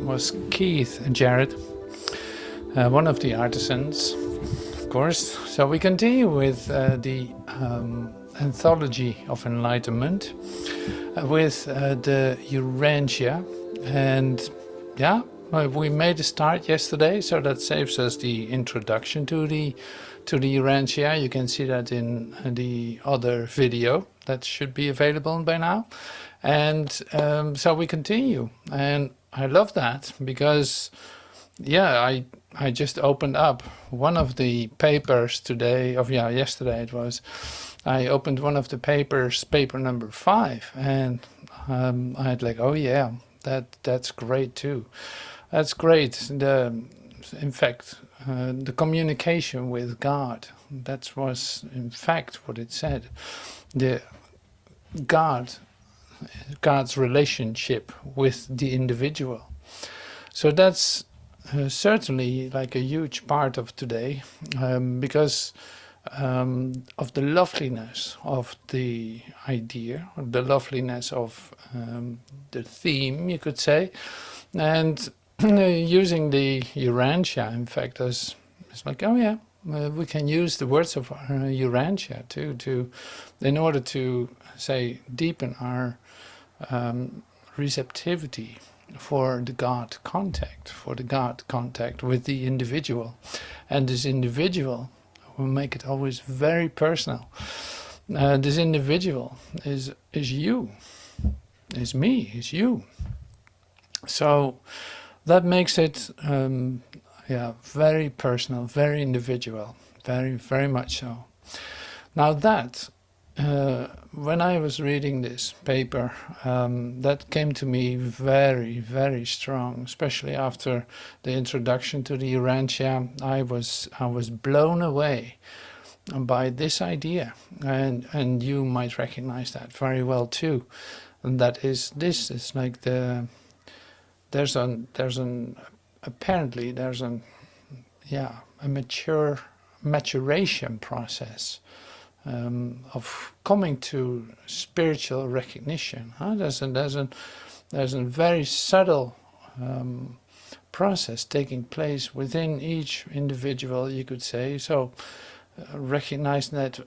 was Keith Jarrett, one of the artisans, of course. So we continue with the Anthology of Enlightenment with the Urantia, and yeah, we made a start yesterday, so that saves us the introduction to the Urantia. You can see that in the other video that should be available by now. And so we continue, and I love that because, yeah, I just opened up one of the papers today, yesterday it was. I opened one of the papers, paper number 5, and I had like, oh yeah, that's great too. That's great. In fact, the communication with God, that was in fact what it said. God's relationship with the individual. So that's certainly like a huge part of today, because of the loveliness of the idea, or the loveliness of the theme, you could say, and using the Urantia, in fact, as it's like, oh yeah, we can use the words of Urantia too, in order to say deepen our receptivity for the God contact, with the individual, and this individual will make it always very personal. This individual is you, is me, is you. So that makes it very personal, very individual, very much so. Now that when I was reading this paper, that came to me very strong, especially after the introduction to the Urantia. I was blown away by this idea, and you might recognize that very well too. And that is, this is like apparently there's a maturation process of coming to spiritual recognition. There's a very subtle process taking place within each individual, you could say. So recognize that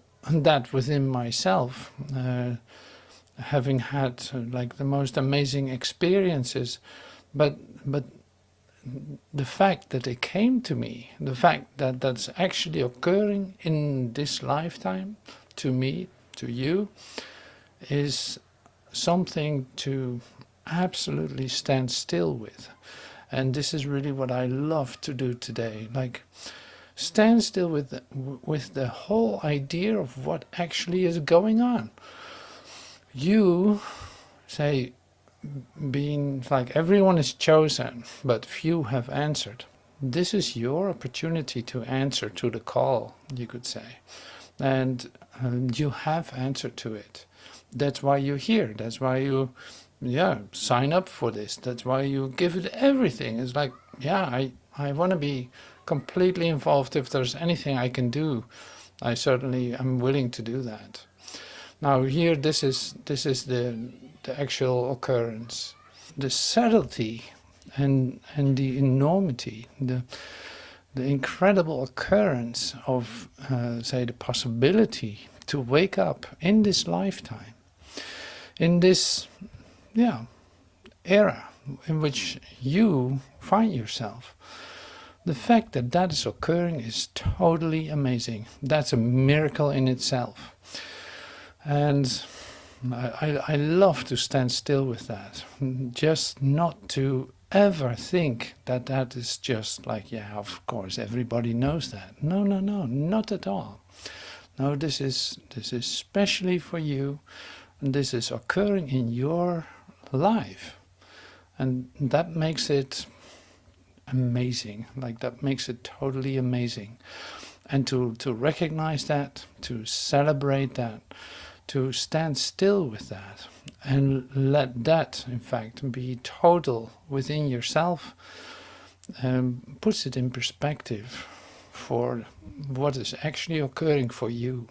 within myself, having had like the most amazing experiences, but the fact that it came to me, the fact that that's actually occurring in this lifetime, to me, to you, is something to absolutely stand still with. And this is really what I love to do today, like stand still with the whole idea of what actually is going on. You say, being like, everyone is chosen, but few have answered. This is your opportunity to answer to the call, you could say. And you have answered to it. That's why you're here. That's why you sign up for this. That's why you give it everything. It's like, I want to be completely involved. If there's anything I can do, I certainly am willing to do that. Now here, this is the actual occurrence, the subtlety and the enormity, the incredible occurrence of say the possibility to wake up in this lifetime, in this era in which you find yourself. The fact that that is occurring is totally amazing. That's a miracle in itself. And I love to stand still with that, just not to ever think that that is just like, of course everybody knows that. No, not at all. No, this is specially for you, and this is occurring in your life, and that makes it amazing. Like, that makes it totally amazing. And to recognize that, to celebrate that, to stand still with that, and let that, in fact, be total within yourself, puts it in perspective for what is actually occurring for you.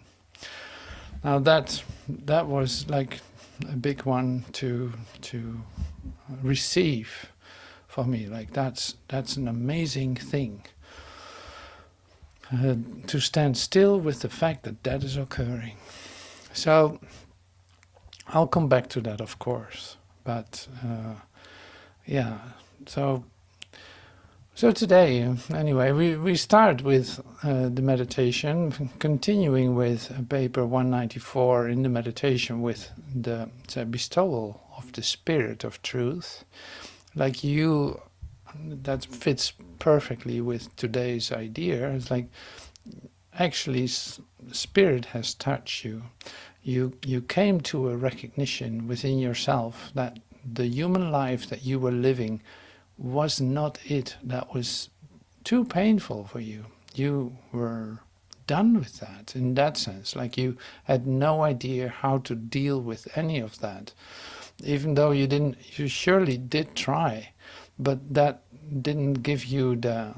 Now that was like a big one to receive for me. Like that's an amazing thing. To stand still with the fact that that is occurring. So I'll come back to that, of course. But yeah, so today, anyway, we start with the meditation, continuing with paper 194 in the meditation with the bestowal of the Spirit of Truth. Like you, that fits perfectly with today's idea. It's like, actually, Spirit has touched you. You came to a recognition within yourself that the human life that you were living was not it. That was too painful for you. You were done with that in that sense. Like you had no idea how to deal with any of that. Even though you surely did try, but that didn't give you the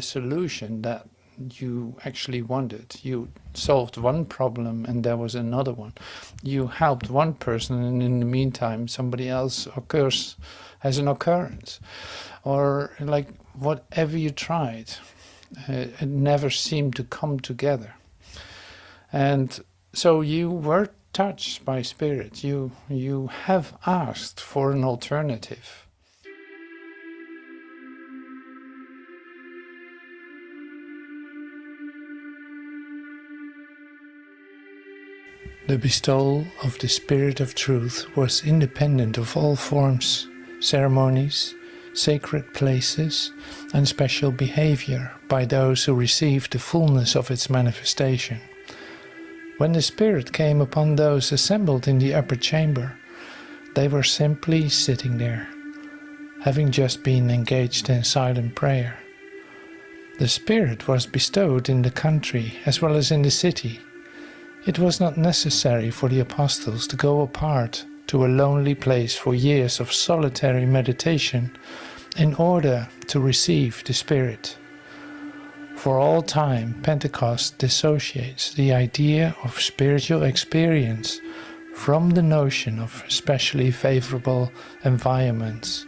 solution that you actually wanted. You solved one problem and there was another one. You helped one person and in the meantime somebody else has an occurrence. Or like whatever you tried, it never seemed to come together. And so you were touched by Spirit. You have asked for an alternative. The bestowal of the Spirit of Truth was independent of all forms, ceremonies, sacred places, and special behavior by those who received the fullness of its manifestation. When the Spirit came upon those assembled in the upper chamber, they were simply sitting there, having just been engaged in silent prayer. The Spirit was bestowed in the country as well as in the city. It was not necessary for the apostles to go apart to a lonely place for years of solitary meditation in order to receive the Spirit. For all time, Pentecost dissociates the idea of spiritual experience from the notion of especially favorable environments.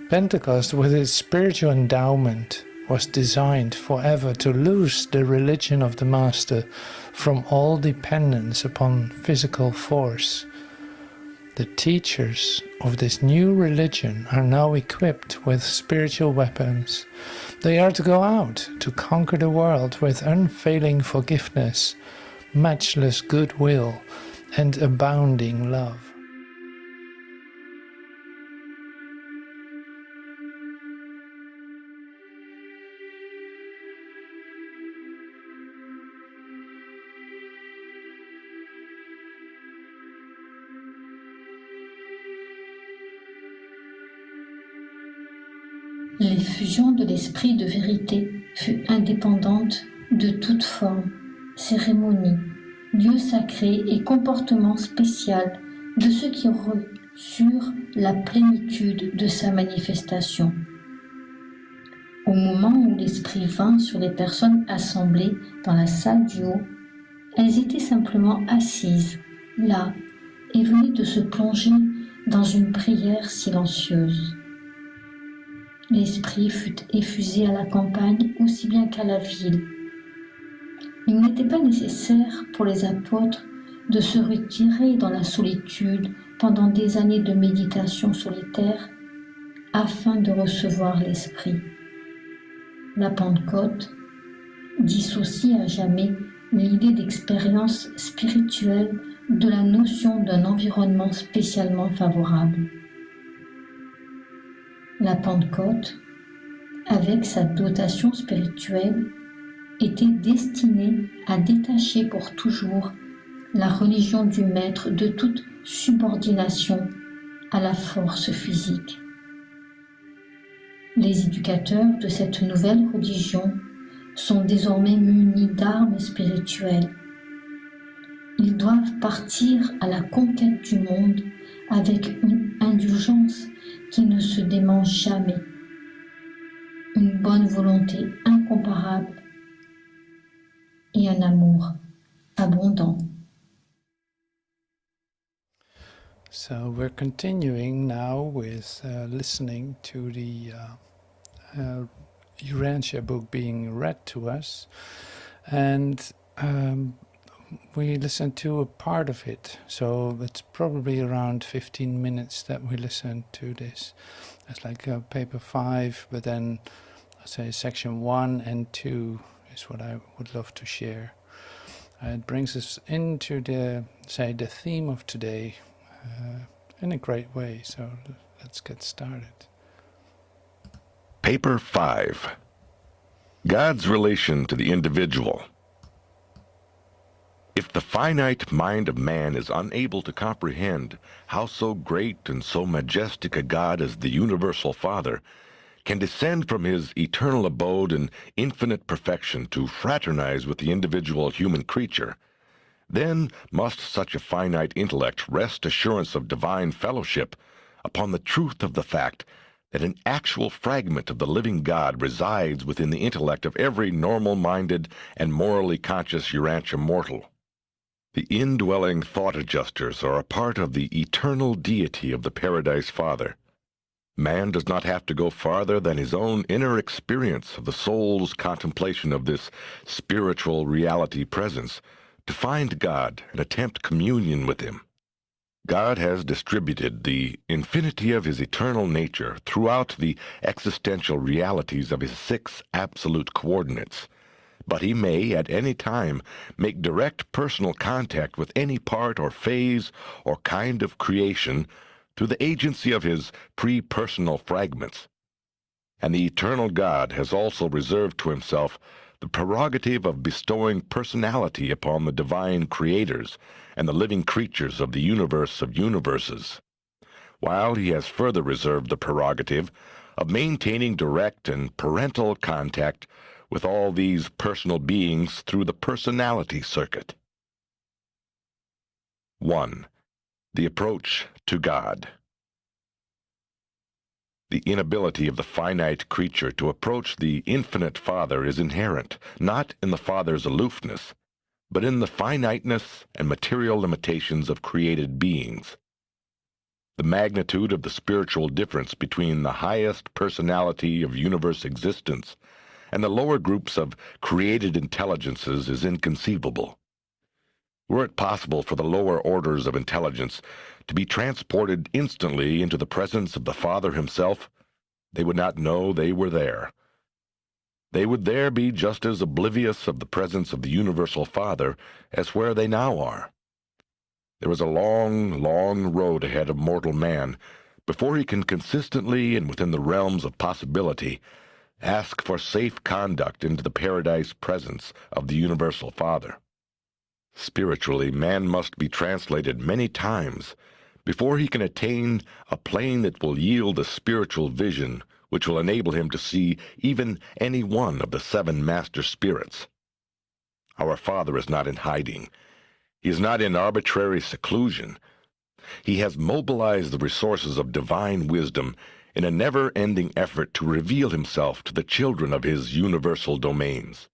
Pentecost, with its spiritual endowment, was designed forever to loose the religion of the Master from all dependence upon physical force. The teachers of this new religion are now equipped with spiritual weapons. They are to go out to conquer the world with unfailing forgiveness, matchless goodwill, and abounding love. L'effusion de l'esprit de vérité fut indépendante de toute forme, cérémonie, lieu sacré et comportement spécial de ceux qui reçurent la plénitude de sa manifestation. Au moment où l'esprit vint sur les personnes assemblées dans la salle du haut, elles étaient simplement assises, là, et venaient de se plonger dans une prière silencieuse. L'esprit fut effusé à la campagne aussi bien qu'à la ville. Il n'était pas nécessaire pour les apôtres de se retirer dans la solitude pendant des années de méditation solitaire afin de recevoir l'esprit. La Pentecôte dissocie à jamais l'idée d'expérience spirituelle de la notion d'un environnement spécialement favorable. La Pentecôte, avec sa dotation spirituelle, était destinée à détacher pour toujours la religion du Maître de toute subordination à la force physique. Les éducateurs de cette nouvelle religion sont désormais munis d'armes spirituelles. Ils doivent partir à la conquête du monde avec une indulgence qui ne se dément jamais, une bonne volonté incomparable et un amour abondant. So we're continuing now with listening to the Urantia book being read to us, and we listened to a part of it, so it's probably around 15 minutes that we listened to this. It's like paper 5, but then I'd say section 1 and 2 is what I would love to share. It brings us into the theme of today in a great way, so let's get started. Paper 5. God's relation to the individual. If the finite mind of man is unable to comprehend how so great and so majestic a God as the Universal Father can descend from his eternal abode in infinite perfection to fraternize with the individual human creature, then must such a finite intellect rest assurance of divine fellowship upon the truth of the fact that an actual fragment of the living God resides within the intellect of every normal-minded and morally conscious Urantia mortal. The indwelling thought adjusters are a part of the eternal deity of the Paradise Father. Man does not have to go farther than his own inner experience of the soul's contemplation of this spiritual reality presence to find God and attempt communion with him. God has distributed the infinity of his eternal nature throughout the existential realities of his 6 absolute coordinates, but he may at any time make direct personal contact with any part or phase or kind of creation through the agency of his pre-personal fragments. And the eternal God has also reserved to himself the prerogative of bestowing personality upon the divine creators and the living creatures of the universe of universes, while he has further reserved the prerogative of maintaining direct and parental contact with all these personal beings through the personality circuit. 1. The approach to God. The inability of the finite creature to approach the infinite Father is inherent, not in the Father's aloofness, but in the finiteness and material limitations of created beings. The magnitude of the spiritual difference between the highest personality of universe existence and the lower groups of created intelligences is inconceivable. Were it possible for the lower orders of intelligence to be transported instantly into the presence of the Father himself, they would not know they were there. They would there be just as oblivious of the presence of the Universal Father as where they now are. There is a long, long road ahead of mortal man before he can consistently and within the realms of possibility ask for safe conduct into the paradise presence of the Universal Father. Spiritually, man must be translated many times before he can attain a plane that will yield a spiritual vision which will enable him to see even any one of the 7 master spirits. Our Father is not in hiding. He is not in arbitrary seclusion. He has mobilized the resources of divine wisdom in a never-ending effort to reveal himself to the children of his universal domains.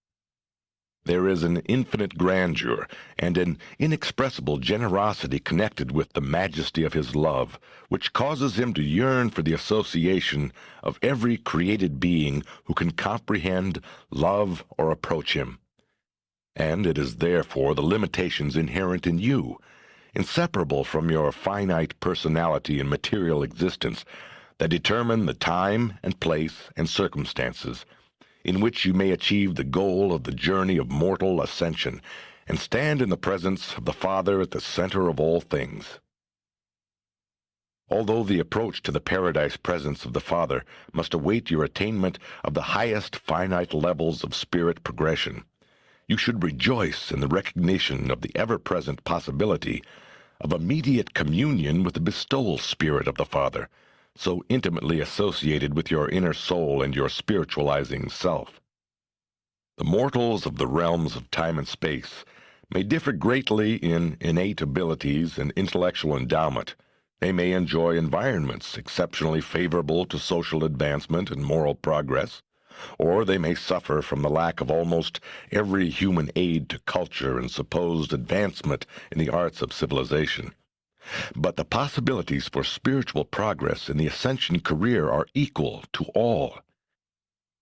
There is an infinite grandeur and an inexpressible generosity connected with the majesty of his love, which causes him to yearn for the association of every created being who can comprehend, love, or approach him. And it is therefore the limitations inherent in you, inseparable from your finite personality and material existence, that determine the time and place and circumstances in which you may achieve the goal of the journey of mortal ascension and stand in the presence of the Father at the center of all things. Although the approach to the paradise presence of the Father must await your attainment of the highest finite levels of spirit progression, you should rejoice in the recognition of the ever-present possibility of immediate communion with the bestowal spirit of the Father, so intimately associated with your inner soul and your spiritualizing self. The mortals of the realms of time and space may differ greatly in innate abilities and intellectual endowment. They may enjoy environments exceptionally favorable to social advancement and moral progress, or they may suffer from the lack of almost every human aid to culture and supposed advancement in the arts of civilization. But the possibilities for spiritual progress in the ascension career are equal to all.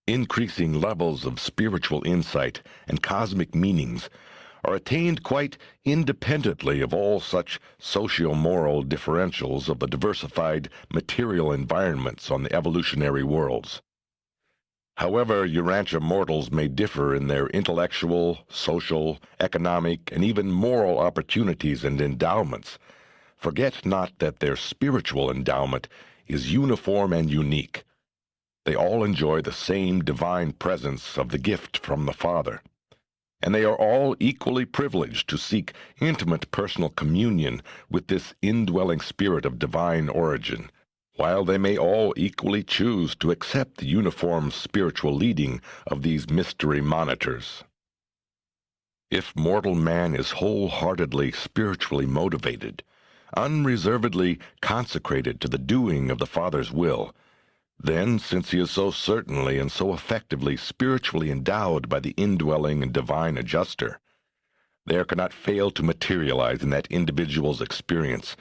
Increasing levels of spiritual insight and cosmic meanings are attained quite independently of all such socio-moral differentials of the diversified material environments on the evolutionary worlds. However, Urantia mortals may differ in their intellectual, social, economic, and even moral opportunities and endowments, forget not that their spiritual endowment is uniform and unique. They all enjoy the same divine presence of the gift from the Father, and they are all equally privileged to seek intimate personal communion with this indwelling spirit of divine origin, while they may all equally choose to accept the uniform spiritual leading of these mystery monitors. If mortal man is wholeheartedly spiritually motivated, unreservedly consecrated to the doing of the Father's will, then, since he is so certainly and so effectively spiritually endowed by the indwelling and divine adjuster, there cannot fail to materialize in that individual's experience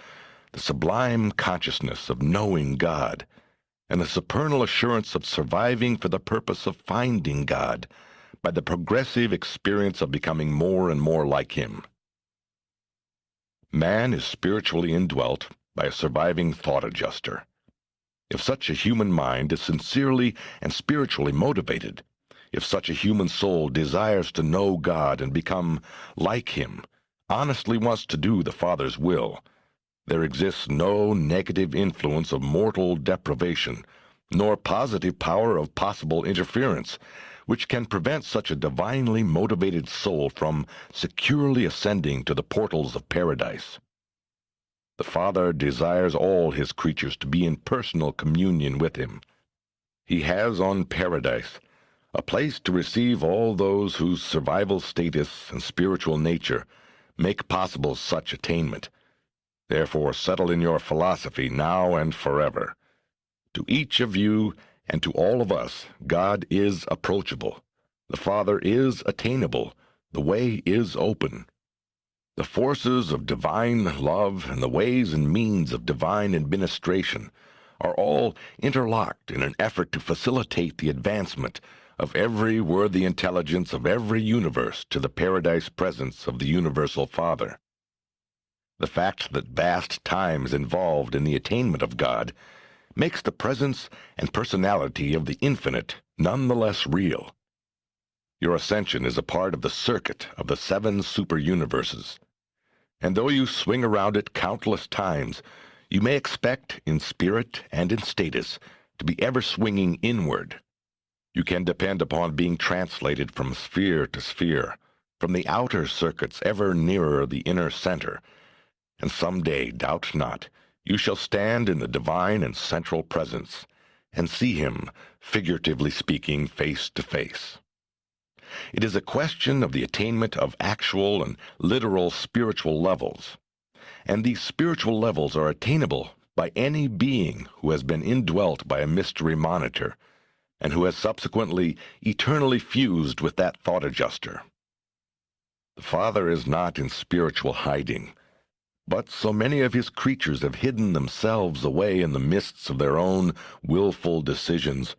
the sublime consciousness of knowing God, and the supernal assurance of surviving for the purpose of finding God by the progressive experience of becoming more and more like Him. Man is spiritually indwelt by a surviving thought adjuster. If such a human mind is sincerely and spiritually motivated, if such a human soul desires to know God and become like Him, honestly wants to do the Father's will, there exists no negative influence of mortal deprivation, nor positive power of possible interference, which can prevent such a divinely motivated soul from securely ascending to the portals of paradise. The Father desires all His creatures to be in personal communion with Him. He has on paradise a place to receive all those whose survival status and spiritual nature make possible such attainment. Therefore, settle in your philosophy now and forever. To each of you and to all of us, God is approachable. The Father is attainable. The way is open. The forces of divine love and the ways and means of divine administration are all interlocked in an effort to facilitate the advancement of every worthy intelligence of every universe to the paradise presence of the universal Father. The fact that vast time is involved in the attainment of God makes the presence and personality of the infinite none the less real. Your ascension is a part of the circuit of the 7 super-universes, and though you swing around it countless times, you may expect, in spirit and in status, to be ever swinging inward. You can depend upon being translated from sphere to sphere, from the outer circuits ever nearer the inner center, and some day, doubt not, you shall stand in the divine and central presence, and see Him, figuratively speaking, face to face. It is a question of the attainment of actual and literal spiritual levels, and these spiritual levels are attainable by any being who has been indwelt by a mystery monitor, and who has subsequently eternally fused with that thought adjuster. The Father is not in spiritual hiding, but so many of His creatures have hidden themselves away in the mists of their own willful decisions,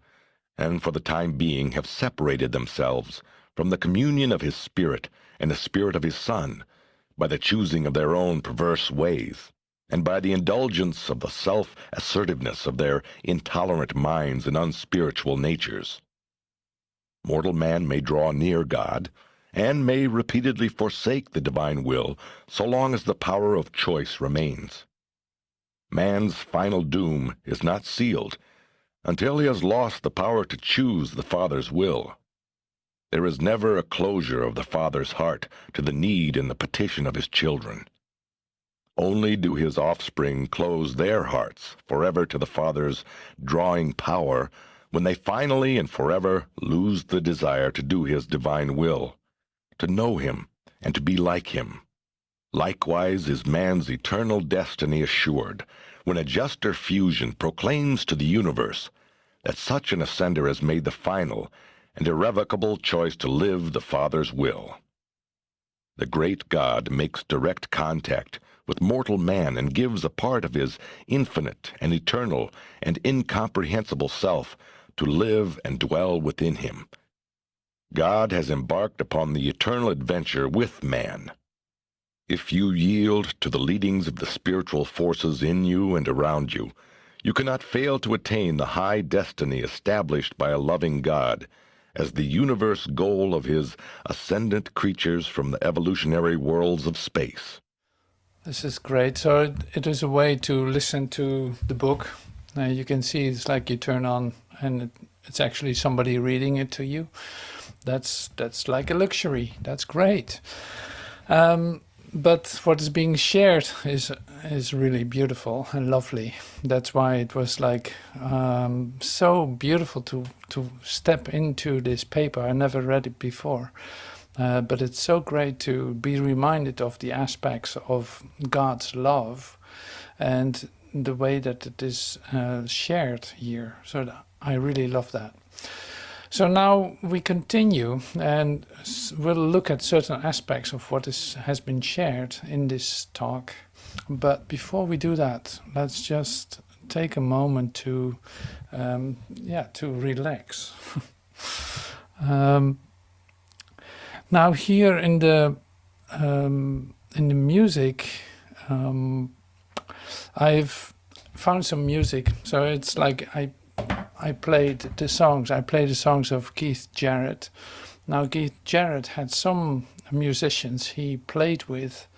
and for the time being have separated themselves from the communion of His Spirit and the Spirit of His Son by the choosing of their own perverse ways, and by the indulgence of the self-assertiveness of their intolerant minds and unspiritual natures. Mortal man may draw near God, and may repeatedly forsake the divine will so long as the power of choice remains. Man's final doom is not sealed until he has lost the power to choose the Father's will. There is never a closure of the Father's heart to the need and the petition of His children. Only do His offspring close their hearts forever to the Father's drawing power when they finally and forever lose the desire to do His divine will, to know Him, and to be like Him. Likewise is man's eternal destiny assured when a juster fusion proclaims to the universe that such an ascender has made the final and irrevocable choice to live the Father's will. The great God makes direct contact with mortal man and gives a part of his infinite and eternal and incomprehensible self to live and dwell within him. God has embarked upon the eternal adventure with man. If you yield to the leadings of the spiritual forces in you and around you, you cannot fail to attain the high destiny established by a loving God as the universe goal of his ascendant creatures from the evolutionary worlds of space. This is great. So it is a way to listen to the book. You can see it's like you turn on and it's actually somebody reading it to you. That's like a luxury. That's great. But what is being shared is really beautiful and lovely. That's why it was like so beautiful to step into this paper. I never read it before. But it's so great to be reminded of the aspects of God's love and the way that it is shared here. So I really love that. So now we continue and we'll look at certain aspects of what has been shared in this talk. But before we do that, let's just take a moment to relax. Now here in the music, I've found some music. So it's like I played the songs. I played the songs of Keith Jarrett. Now Keith Jarrett had some musicians he played with,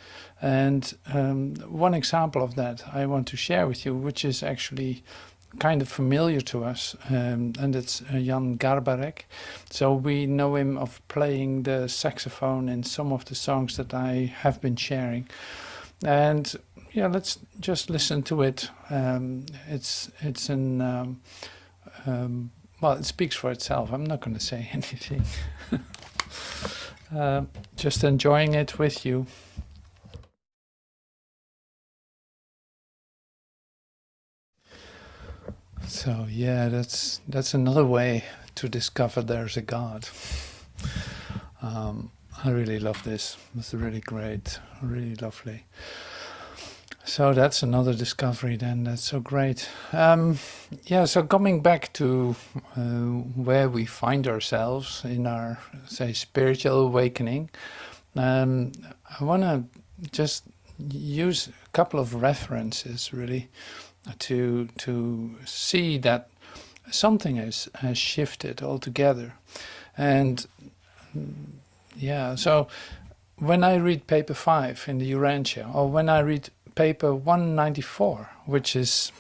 and one example of that I want to share with you, which is actually kind of familiar to us, and it's Jan Garbarek. So we know him of playing the saxophone in some of the songs that I have been sharing. And yeah, let's just listen to it. It's an well, it speaks for itself. I'm not going to say anything. Just enjoying it with you. So yeah, that's another way to discover there's a God. I really love this. It's really great, really lovely. So that's another discovery then. That's so great. Yeah, so coming back to where we find ourselves in our, say, spiritual awakening, I want to just use a couple of references really to see that something has shifted altogether. And yeah, so when I read paper 5 in the Urantia, or when I read paper 194, which is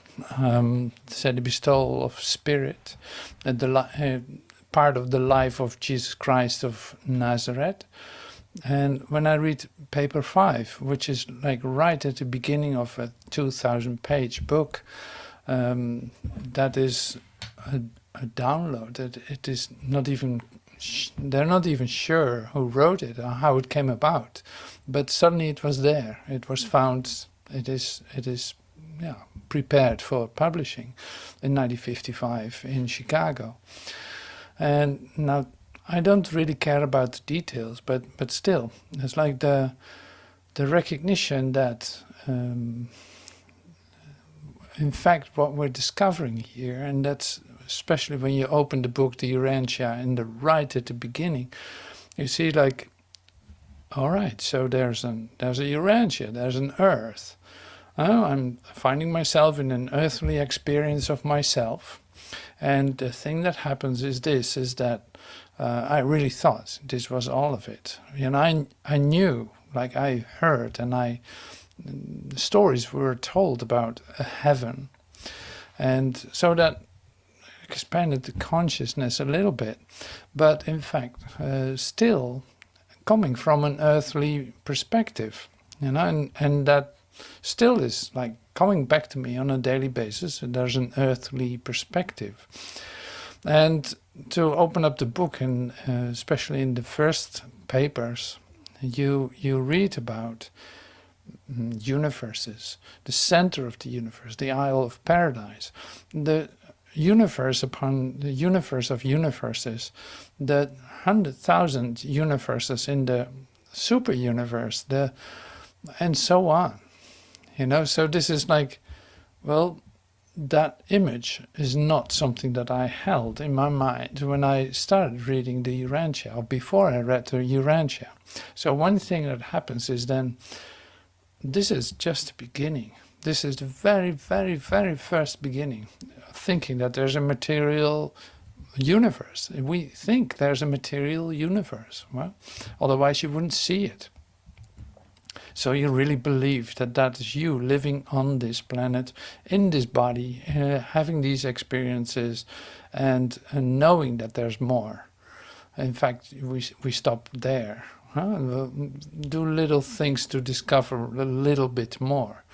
said the bestowal of spirit, part of the life of Jesus Christ of Nazareth. And when I read paper 5, which is like right at the beginning of a 2,000-page book, that is a download. It is not even, they're not even sure who wrote it or how it came about, but suddenly it was there. It was found. It is prepared for publishing in 1955 in Chicago. And now I don't really care about the details, but still, it's like the recognition that in fact what we're discovering here, and that's especially when you open the book, the Urantia, and right at the beginning, you see like, all right, so there's a Urantia, there's an earth. Oh, I'm finding myself in an earthly experience of myself, and the thing that happens is that I really thought this was all of it. You know, I knew, like I heard, and stories were told about a heaven, and so that expanded the consciousness a little bit, but in fact, still coming from an earthly perspective, you know, and that still is like coming back to me on a daily basis. There's an earthly perspective. And to open up the book, and especially in the first papers, you read about universes, the center of the universe, the Isle of Paradise, the universe upon the universe of universes, the 100,000 universes in the super universe, and so on. you know. So this is like, well, that image is not something that I held in my mind when I started reading the Urantia, or before I read the Urantia. So one thing that happens is then, this is just the beginning. This is the very, very, very first beginning, thinking that there's a material universe. We think there's a material universe. Well, otherwise you wouldn't see it. So you really believe that that is you living on this planet, in this body, having these experiences, and knowing that there's more. In fact, we stop there. Do little things to discover a little bit more.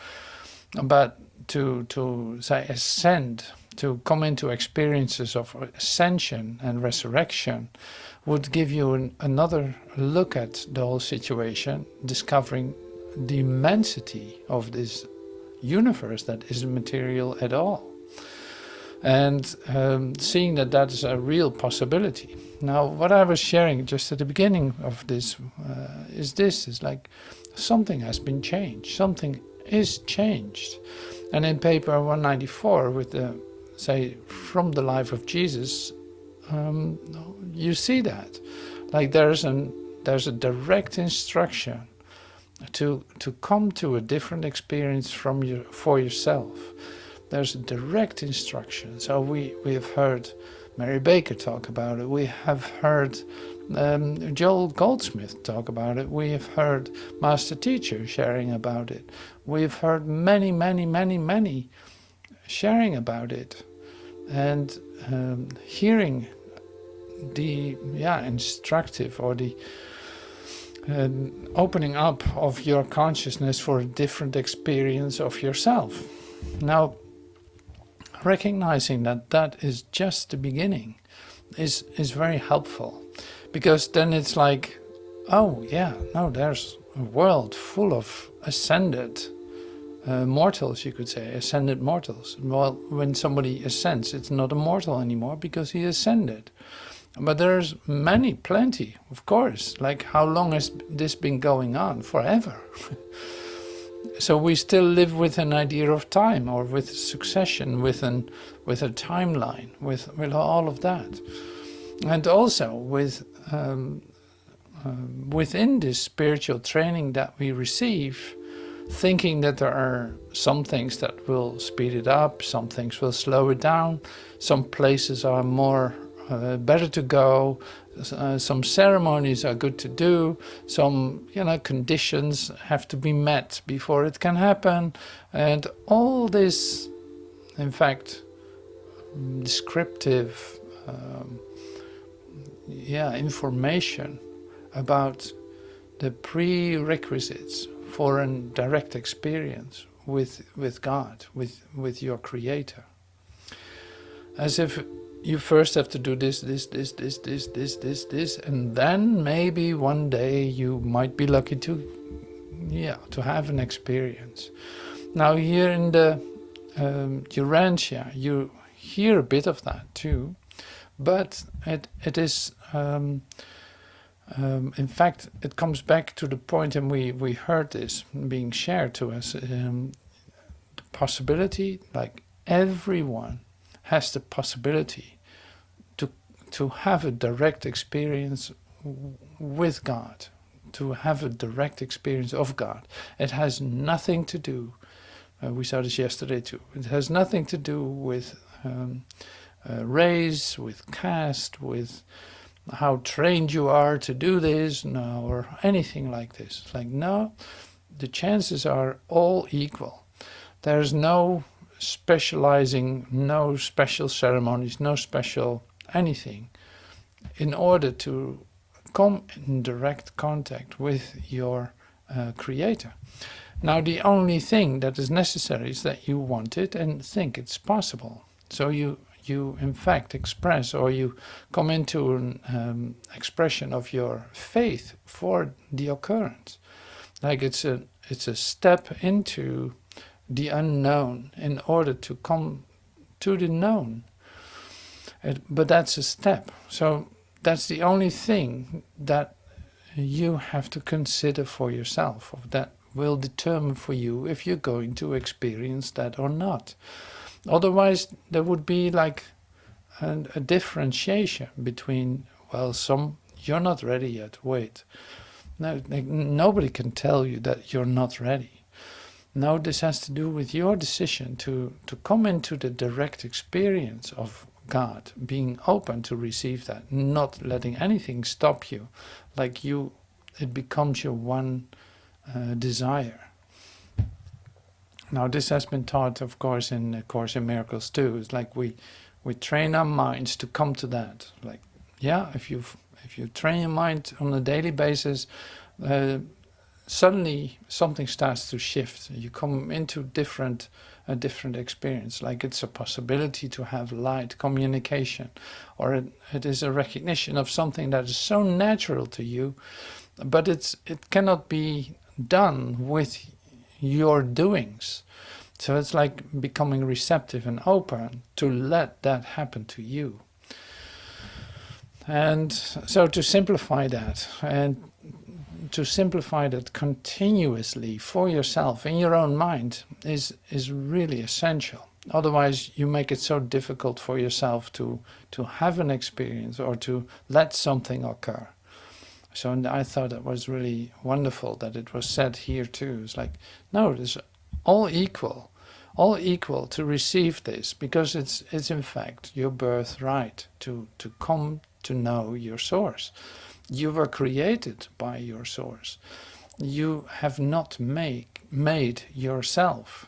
But to say ascend, to come into experiences of ascension and resurrection, would give you another look at the whole situation, discovering the immensity of this universe that isn't material at all. And seeing that that is a real possibility. Now, what I was sharing just at the beginning of this is like something has been changed. Something is changed. And in paper 194, with the, say, from the life of Jesus, you see that. Like there's a direct instruction to come to a different experience for yourself. There's a direct instruction. So we have heard Mary Baker talk about it. We have heard Joel Goldsmith talk about it. We have heard Master Teacher sharing about it. We've heard many, many, many, many sharing about it. And hearing the instructive or the opening up of your consciousness for a different experience of yourself. Now, recognizing that that is just the beginning is very helpful, because then it's like, oh yeah, no, there's a world full of ascended mortals, you could say, ascended mortals. Well, when somebody ascends, it's not a mortal anymore because he ascended. But there's plenty, of course. Like, how long has this been going on? Forever. So we still live with an idea of time, or with succession, with a timeline, with all of that. And also within this spiritual training that we receive, thinking that there are some things that will speed it up, some things will slow it down, some places are more better to go, some ceremonies are good to do, some conditions have to be met before it can happen, and all this, in fact, descriptive information about the prerequisites for a direct experience with God, with your Creator, as if you first have to do this, and then maybe one day you might be lucky to have an experience. Now here in the Urantia, you hear a bit of that too, but it is, in fact, it comes back to the point, and we heard this being shared to us, the possibility, like everyone has the possibility to have a direct experience with God, to have a direct experience of God. It has nothing to do, we saw this yesterday too, it has nothing to do with race, with caste, with how trained you are to do this, no, or anything like this. It's like, no, the chances are all equal. There's no specializing, no special ceremonies, no special anything, in order to come in direct contact with your Creator. Now, the only thing that is necessary is that you want it and think it's possible. So you in fact express, or you come into an expression of your faith for the occurrence. Like it's a step into the unknown in order to come to the known. But that's a step. So that's the only thing that you have to consider for yourself, of that will determine for you if you're going to experience that or not. Otherwise, there would be like a differentiation between, well, you're not ready yet, wait. No, nobody can tell you that you're not ready. No, this has to do with your decision to come into the direct experience of God, being open to receive that, not letting anything stop you, like it becomes your one desire. Now, this has been taught, of course, in Course in Miracles too. It's like we train our minds to come to that. Like, yeah, if you train your mind on a daily basis, suddenly something starts to shift. You come into a different experience. Like it's a possibility to have light communication, or it is a recognition of something that is so natural to you, but it cannot be done with your doings. So it's like becoming receptive and open to let that happen to you. And so to simplify that, and to simplify that continuously for yourself in your own mind is really essential. Otherwise you make it so difficult for yourself to have an experience or to let something occur. So I thought it was really wonderful that it was said here too. It's like, no, it's all equal to receive this, because it's in fact your birthright to come to know your source. You were created by your source. You have not made yourself.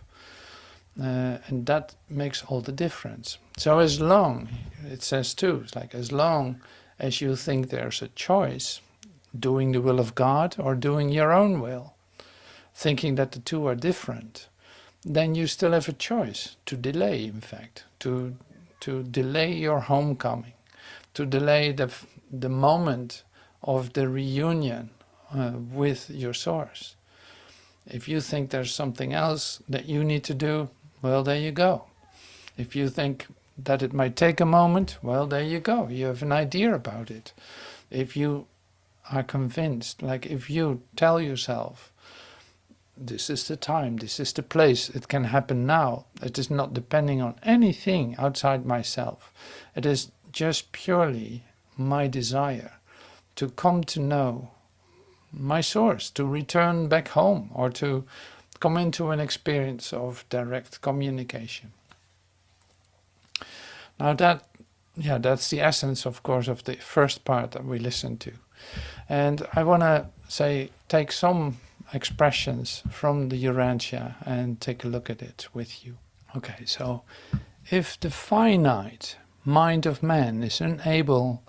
And that makes all the difference. So as long, it says too, it's like as long as you think there's a choice, doing the will of God or doing your own will, thinking that the two are different, then you still have a choice to delay, in fact, to delay your homecoming, to delay the moment of the reunion with your source. If you think there's something else that you need to do, well, there you go. If you think that it might take a moment, well, there you go. You have an idea about it. If you are convinced, like if you tell yourself, this is the time, this is the place, it can happen now. It is not depending on anything outside myself. It is just purely my desire to come to know my source, to return back home, or to come into an experience of direct communication. Now that's the essence, of course, of the first part that we listened to. And I want to take some expressions from the Urantia and take a look at it with you. Okay, so if the finite mind of man is unable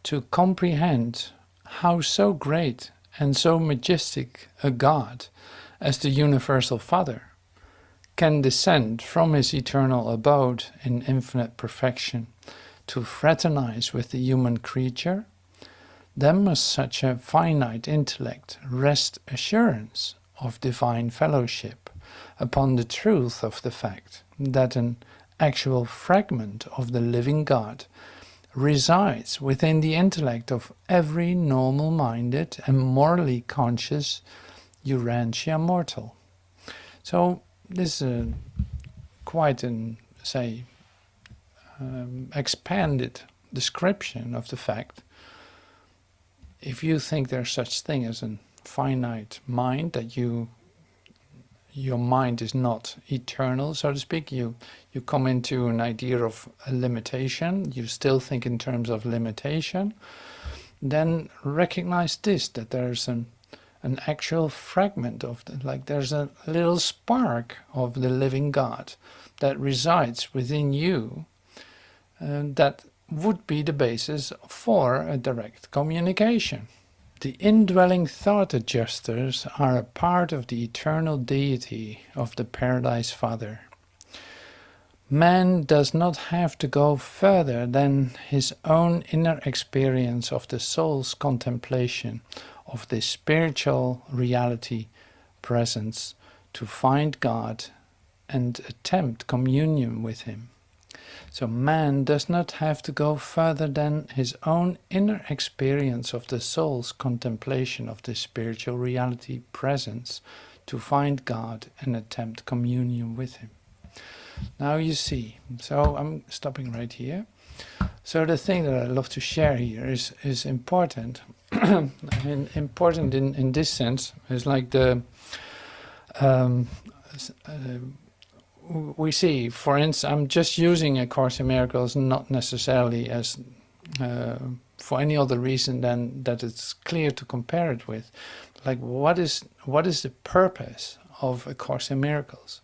to comprehend how so great and so majestic a God as the Universal Father can descend from his eternal abode in infinite perfection to fraternize with the human creature, then must such a finite intellect rest assurance of divine fellowship upon the truth of the fact that an actual fragment of the living God resides within the intellect of every normal-minded and morally conscious Urantia mortal. So this is quite an, expanded description of the fact. If you think there's such thing as a finite mind, that your mind is not eternal, so to speak, you come into an idea of a limitation, you still think in terms of limitation, then recognize this, that there's an actual fragment of there's a little spark of the living God that resides within you, that would be the basis for a direct communication. The indwelling thought adjusters are a part of the eternal deity of the Paradise Father. Man does not have to go further than his own inner experience of the soul's contemplation of this spiritual reality presence to find God and attempt communion with him. So man does not have to go further than his own inner experience of the soul's contemplation of this spiritual reality presence to find God and attempt communion with him. Now you see, so I'm stopping right here. So the thing that I love to share here is important. And important in this sense is like the we see, for instance, I'm just using A Course in Miracles not necessarily as for any other reason than that it's clear to compare it with. Like, what is the purpose of A Course in Miracles?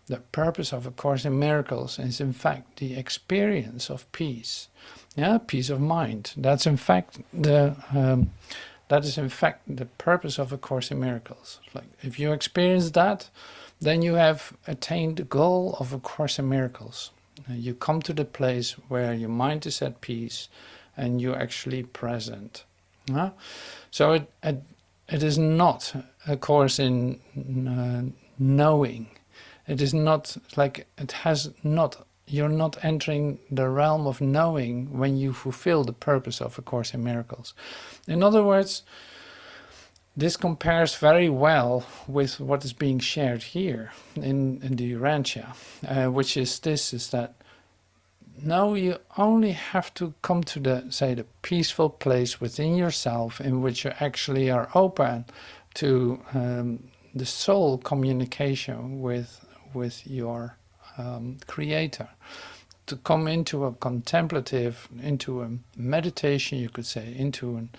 The purpose of A Course in Miracles is in fact the experience of peace, peace of mind. That is in fact the purpose of A Course in Miracles. Like, if you experience that, then you have attained the goal of A Course in Miracles. You come to the place where your mind is at peace and you're actually present. So it is not a course in knowing. It is not like you're not entering the realm of knowing when you fulfill the purpose of A Course in Miracles. In other words, this compares very well with what is being shared here in the Urantia, which is that no, you only have to come to the peaceful place within yourself in which you actually are open to the soul communication with your creator, to come into a contemplative, into a meditation, you could say, into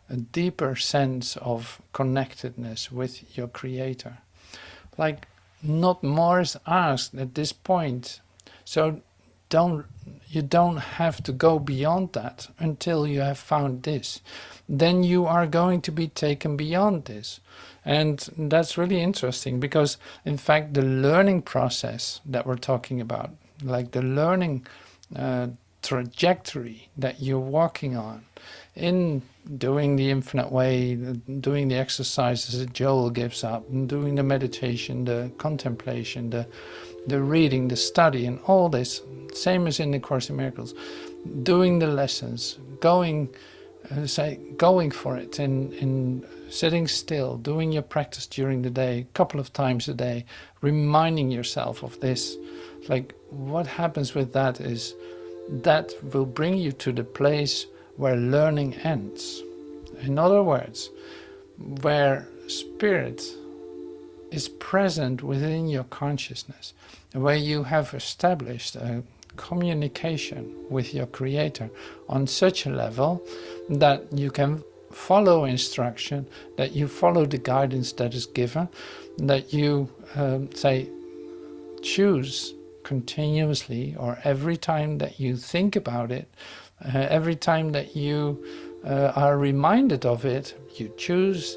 a deeper sense of connectedness with your creator. Like, not more is asked at this point. So you don't have to go beyond that until you have found this. Then you are going to be taken beyond this. And that's really interesting, because in fact the learning process that we're talking about, like the learning trajectory that you're walking on in doing the infinite way, doing the exercises that Joel gives up, and doing the meditation, the contemplation, the reading, the study, and all this, same as in the Course in Miracles, doing the lessons, going for it, in sitting still, doing your practice during the day, a couple of times a day, reminding yourself of this. Like, what happens with that is that will bring you to the place where learning ends. In other words, where spirit is present within your consciousness, where you have established a communication with your creator on such a level that you can follow instruction, that you follow the guidance that is given, that you choose continuously, or every time that you think about it, every time that you are reminded of it, you choose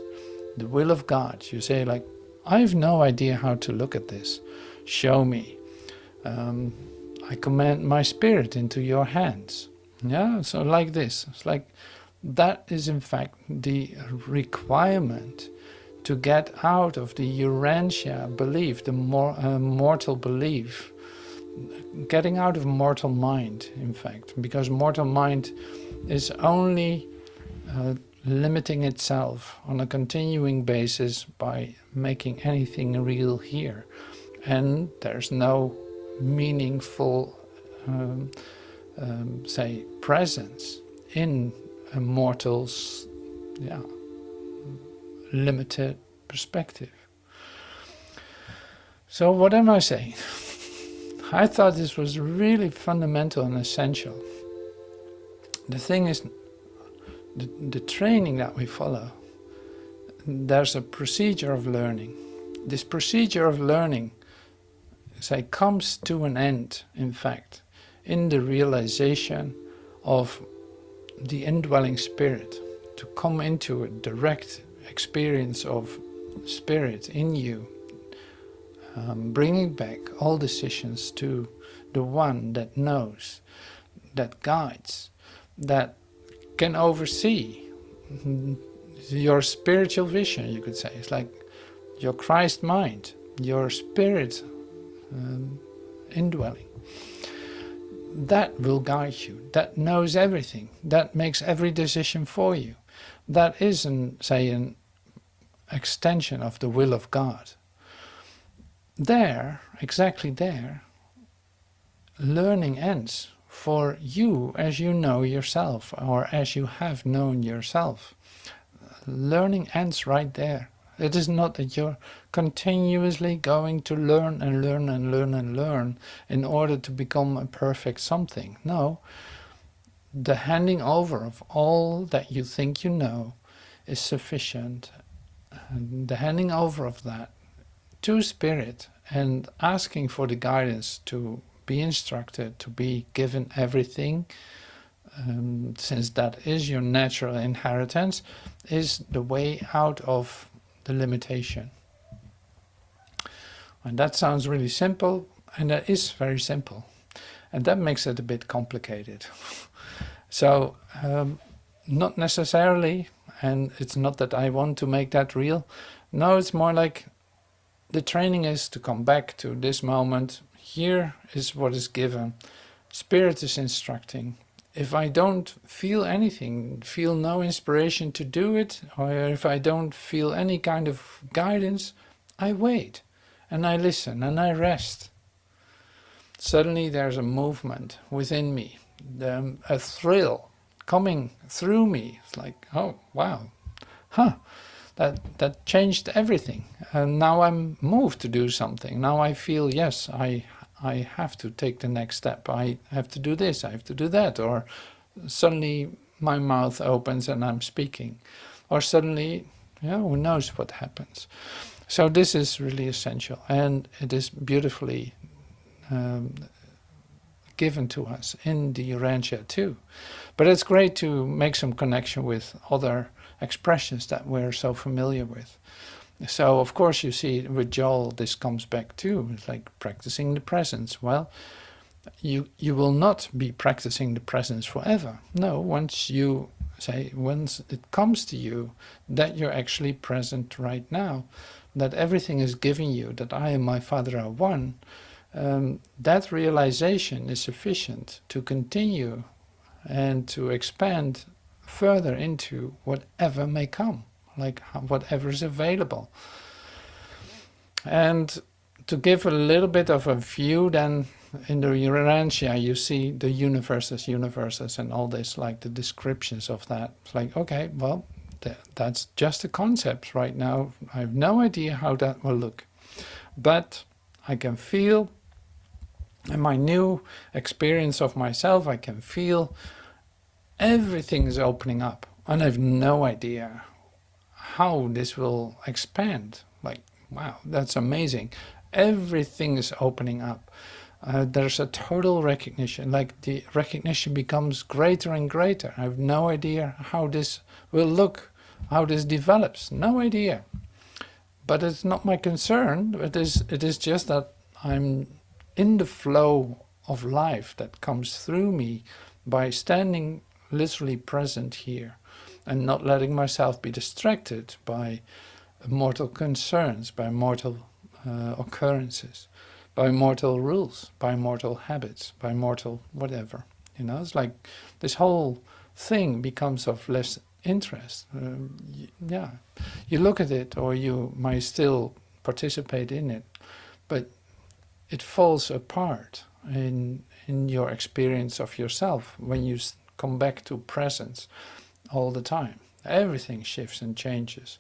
the will of God. You say, like, I have no idea how to look at this. Show me. I commend my spirit into your hands. So like this. It's like, that is in fact the requirement to get out of the Urantia belief, the mortal belief. Getting out of mortal mind, in fact, because mortal mind is only limiting itself on a continuing basis by making anything real here, and there's no meaningful presence in a mortal's limited perspective. So what am I saying? I thought this was really fundamental and essential. The thing is, the training that we follow, there's a procedure of learning. This procedure of learning, comes to an end, in fact, in the realization of the indwelling spirit, to come into a direct experience of spirit in you, bringing back all decisions to the one that knows, that guides, that can oversee your spiritual vision, you could say. It's like your Christ mind, your spirit indwelling. That will guide you, that knows everything, that makes every decision for you. That is, extension of the will of God. There, exactly there, learning ends for you as you know yourself, or as you have known yourself. Learning ends right there. It is not that you're continuously going to learn and learn and learn and learn in order to become a perfect something. No, the handing over of all that you think you know is sufficient. And the handing over of that to Spirit and asking for the guidance to be instructed, to be given everything, since that is your natural inheritance, is the way out of the limitation. And that sounds really simple, and that is very simple. And that makes it a bit complicated. So, not necessarily, and it's not that I want to make that real. No, it's more like the training is to come back to this moment. Here is what is given. Spirit is instructing. If I don't feel anything, feel no inspiration to do it, or if I don't feel any kind of guidance, I wait and I listen and I rest. Suddenly there's a movement within me, a thrill coming through me. It's like, oh, wow, that changed everything. And now I'm moved to do something. Now I feel, yes, I have to take the next step. I have to do this, I have to do that. Or suddenly my mouth opens and I'm speaking. Or suddenly, who knows what happens. So this is really essential. And it is beautifully given to us in the Urantia too. But it's great to make some connection with other expressions that we're so familiar with. So of course you see with Joel this comes back too. It's like practicing the presence. Well, you will not be practicing the presence forever. No, once it comes to you that you're actually present right now, that everything is given you, that I and my Father are one, that realization is sufficient to continue and to expand further into whatever may come, like whatever is available. And to give a little bit of a view, then in the Urantia you see the universes and all this, like the descriptions of that. It's like, okay, well, that's just a concept right now. I have no idea how that will look. But I can feel, in my new experience of myself, I can feel everything is opening up. And I have no idea how this will expand. Like, wow, that's amazing. Everything is opening up. There's a total recognition, like the recognition becomes greater and greater. I have no idea how this will look, how this develops, no idea. But it's not my concern. It is just that I'm in the flow of life that comes through me by standing literally present here and not letting myself be distracted by mortal concerns, by mortal occurrences, by mortal rules, by mortal habits, by mortal whatever. It's like this whole thing becomes of less interest. You look at it, or you might still participate in it, but it falls apart in your experience of yourself when you come back to presence all the time. Everything shifts and changes.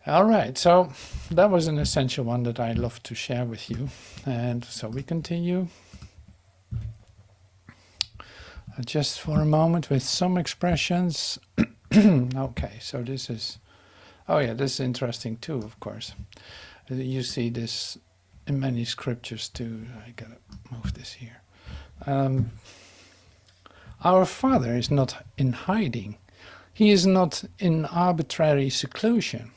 All right, so that was an essential one that I love to share with you. And so we continue just for a moment with some expressions. Okay, so this is, this is interesting too, of course. You see this in many scriptures too. I gotta move this here. Our Father is not in hiding. He is not in arbitrary seclusion.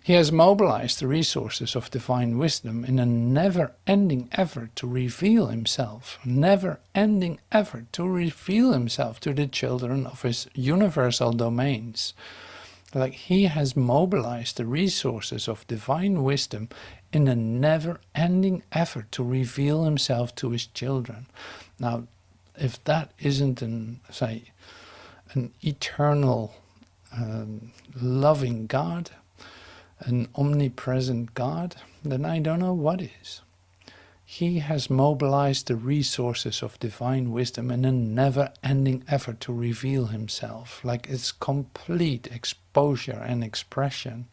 He has mobilized the resources of divine wisdom in a never-ending effort to reveal himself, never-ending effort to reveal himself to the children of his universal domains. Like he has mobilized the resources of divine wisdom in a never-ending effort to reveal himself to his children. Now, if that isn't an eternal loving God, an omnipresent God, then I don't know what is. He has mobilized the resources of divine wisdom in a never-ending effort to reveal himself, like its complete exposure and expression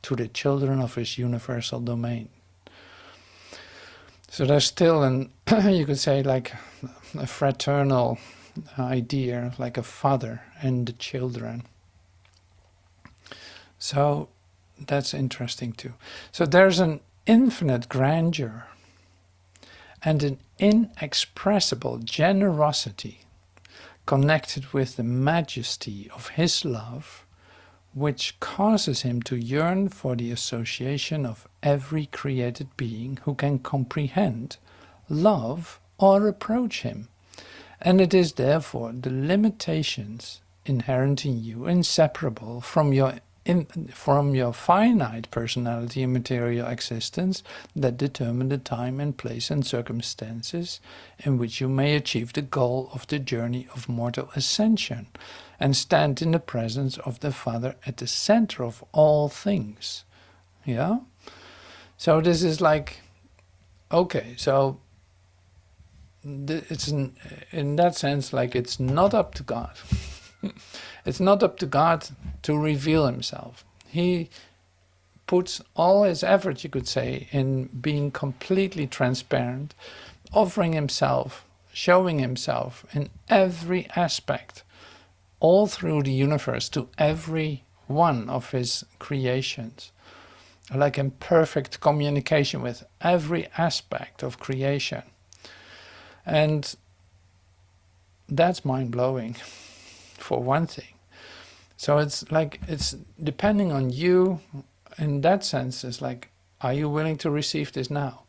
to the children of his universal domain. So there's still an, you could say, like a fraternal idea, like a father and the children. So that's interesting too. So there's an infinite grandeur and an inexpressible generosity connected with the majesty of his love, which causes him to yearn for the association of every created being who can comprehend, love, or approach him. And it is therefore the limitations inherent in you, inseparable from your finite personality and material existence, that determine the time and place and circumstances in which you may achieve the goal of the journey of mortal ascension and stand in the presence of the Father at the center of all things. Yeah? So this is like, okay, so it's in that sense, like, it's not up to God. It's not up to God to reveal himself. He puts all his effort, you could say, in being completely transparent, offering himself, showing himself in every aspect, all through the universe, to every one of his creations, like in perfect communication with every aspect of creation. And that's mind-blowing, for one thing. So it's like, it's depending on you. In that sense, it's like, are you willing to receive this now?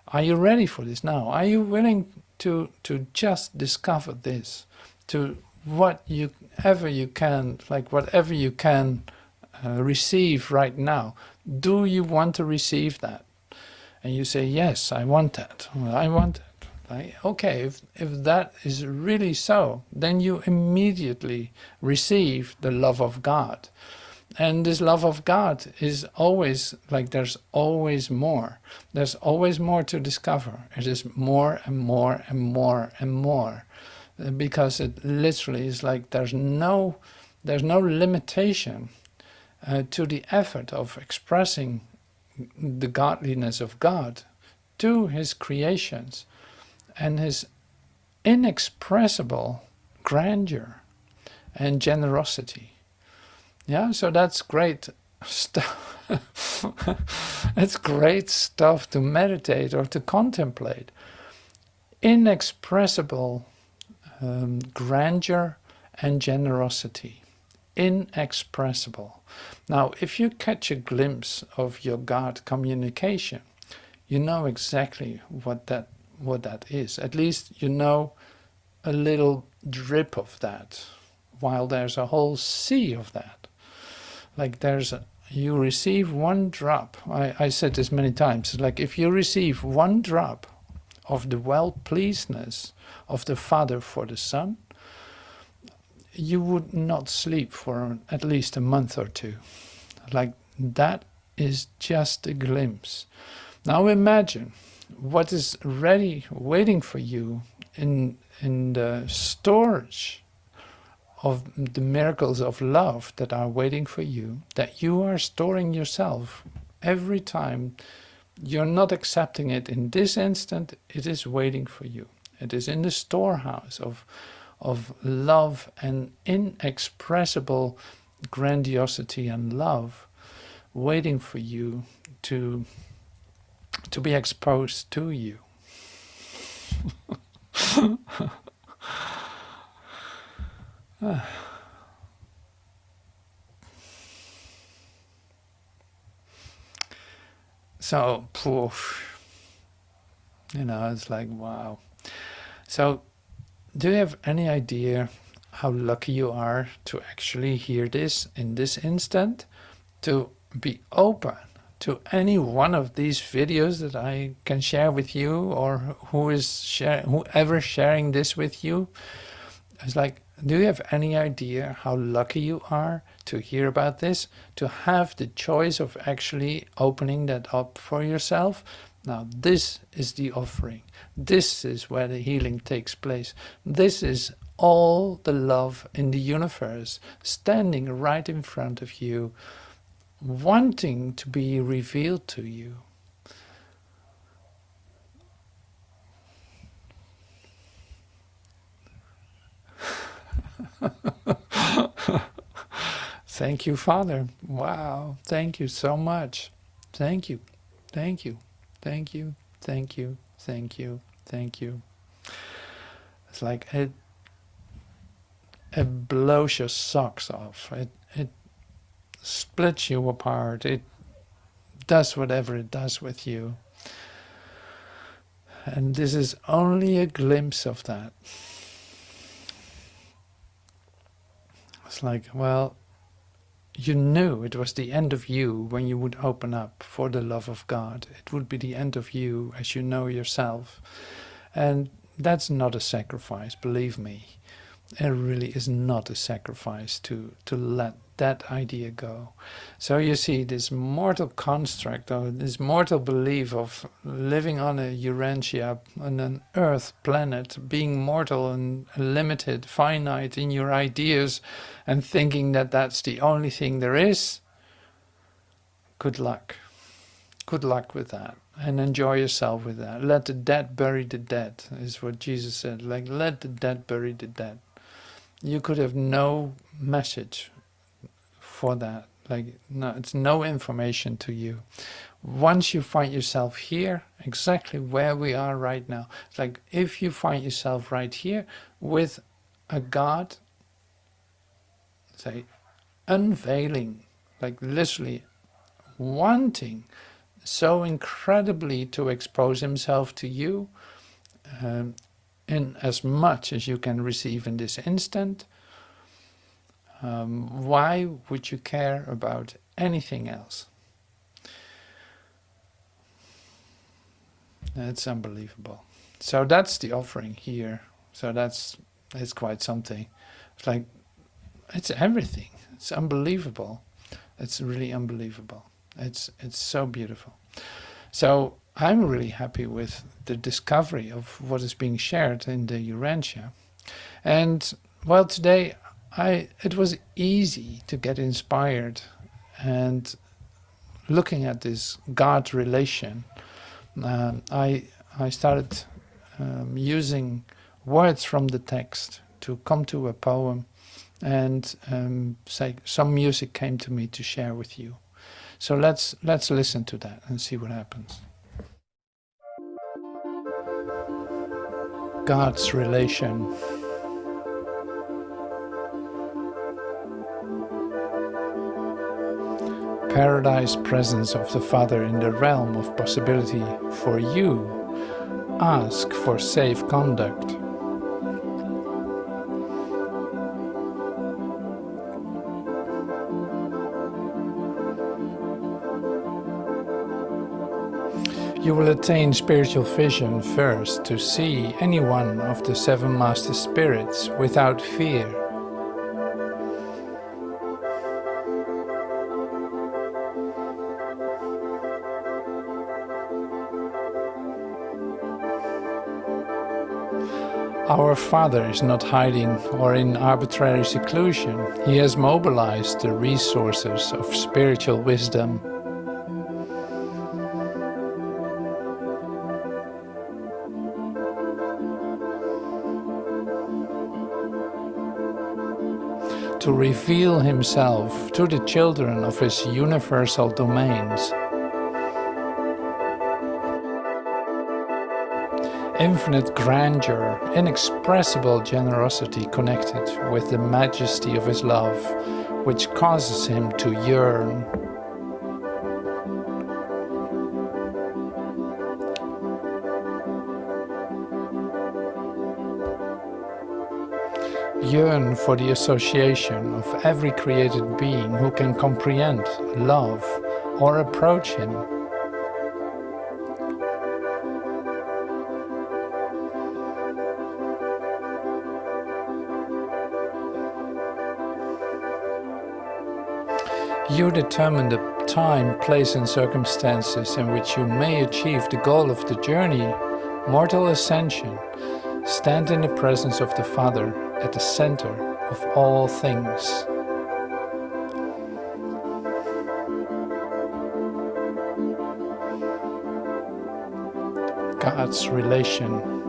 Are you ready for this now? Are you willing to just discover this, to whatever you can, like whatever you can receive right now? Do you want to receive that? And you say, yes, I want that. I want it. Like, okay, if that is really so, then you immediately receive the love of God. And this love of God is always, like, there's always more. There's always more to discover. It is more and more and more and more. Because it literally is like there's no limitation to the effort of expressing the godliness of God to his creations and his inexpressible grandeur and generosity. Yeah, so that's great stuff. It's great stuff to meditate or to contemplate. Inexpressible grandeur and generosity. Inexpressible. Now, if you catch a glimpse of your God communication, you know exactly what that is. At least you know a little drip of that, while there's a whole sea of that. Like you receive one drop. I said this many times. Like, if you receive one drop of the well-pleasedness of the Father for the Son, you would not sleep for at least a month or two. Like, that is just a glimpse. Now imagine what is ready, waiting for you in the storage of the miracles of love that are waiting for you, that you are storing yourself every time. You're not accepting it in this instant, it is waiting for you. It is in the storehouse of love and inexpressible grandiosity and love, waiting for you to be exposed to you. So, poof, you know, it's like, wow. So, do you have any idea how lucky you are to actually hear this in this instant, to be open to any one of these videos that I can share with you, or whoever sharing this with you? It's like, Do you have any idea how lucky you are to hear about this, to have the choice of actually opening that up for yourself? Now, this is the offering. This is where the healing takes place. This is all the love in the universe standing right in front of you, wanting to be revealed to you. Thank you, Father. Wow. Thank you so much. Thank you. Thank you. Thank you. Thank you. Thank you. Thank you. It's like it blows your socks off. It splits you apart. It does whatever it does with you. And this is only a glimpse of that. It's like, well, you knew it was the end of you when you would open up for the love of God. It would be the end of you as you know yourself. And that's not a sacrifice, believe me. It really is not a sacrifice to let that idea go. So you see, this mortal construct, or this mortal belief of living on a Urantia, on an Earth planet, being mortal and limited, finite in your ideas, and thinking that that's the only thing there is, good luck. Good luck with that, and enjoy yourself with that. Let the dead bury the dead, is what Jesus said. Like, let the dead bury the dead. You could have no message for that. Like, no, it's no information to you. Once you find yourself here, exactly where we are right now, it's like if you find yourself right here with a God, say, unveiling, like literally wanting so incredibly to expose himself to you, in as much as you can receive in this instant, why would you care about anything else? It's unbelievable. So that's the offering here. So it's quite something. It's like, it's everything. It's unbelievable. It's really unbelievable. It's so beautiful. So I'm really happy with the discovery of what is being shared in the Urantia. And well, today it was easy to get inspired, and looking at this God relation, I started using words from the text to come to a poem, and say some music came to me to share with you. So let's listen to that and see what happens. God's relation. Paradise presence of the Father in the realm of possibility for you. Ask for safe conduct. You will attain spiritual vision first to see any one of the seven master spirits without fear. Our Father is not hiding or in arbitrary seclusion. He has mobilized the resources of spiritual wisdom. To reveal himself to the children of his universal domains. Infinite grandeur, inexpressible generosity connected with the majesty of his love, which causes him to yearn. Yearn for the association of every created being who can comprehend, love, or approach him. You determine the time, place and circumstances in which you may achieve the goal of the journey, mortal ascension. Stand in the presence of the Father at the center of all things. God's relation.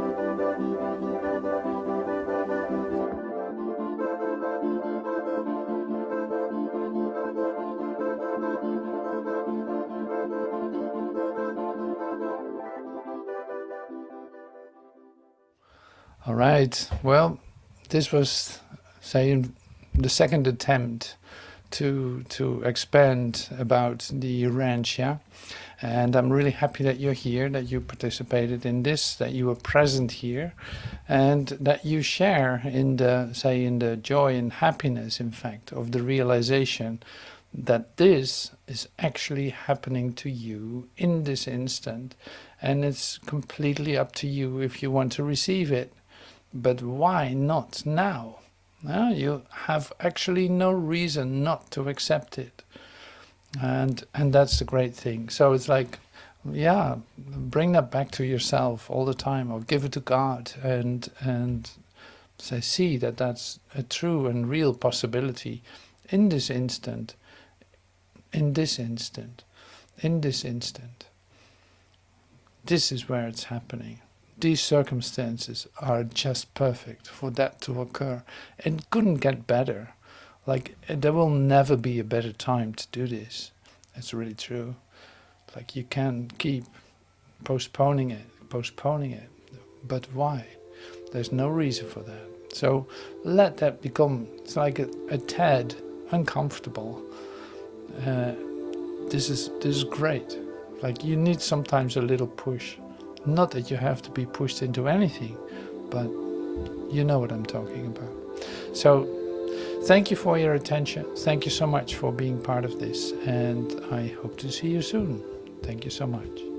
All right, well, this was, saying, the second attempt to expand about the Urantia, and I'm really happy that you're here, that you participated in this, that you were present here, and that you share in the joy and happiness, in fact, of the realization that this is actually happening to you in this instant, and it's completely up to you if you want to receive it. But why not now? Well, you have actually no reason not to accept it, and that's the great thing. So it's like, yeah, bring that back to yourself all the time, or give it to God, and say, see that that's a true and real possibility in this instant, in this instant, in this instant. This is where it's happening. These circumstances are just perfect for that to occur. It couldn't get better. Like, there will never be a better time to do this. It's really true. Like, you can keep postponing it. But why? There's no reason for that. So let that become, it's like a tad uncomfortable. This is great. Like, you need sometimes a little push. Not that you have to be pushed into anything, but you know what I'm talking about. So thank you for your attention. Thank you so much for being part of this, and I hope to see you soon. Thank you so much.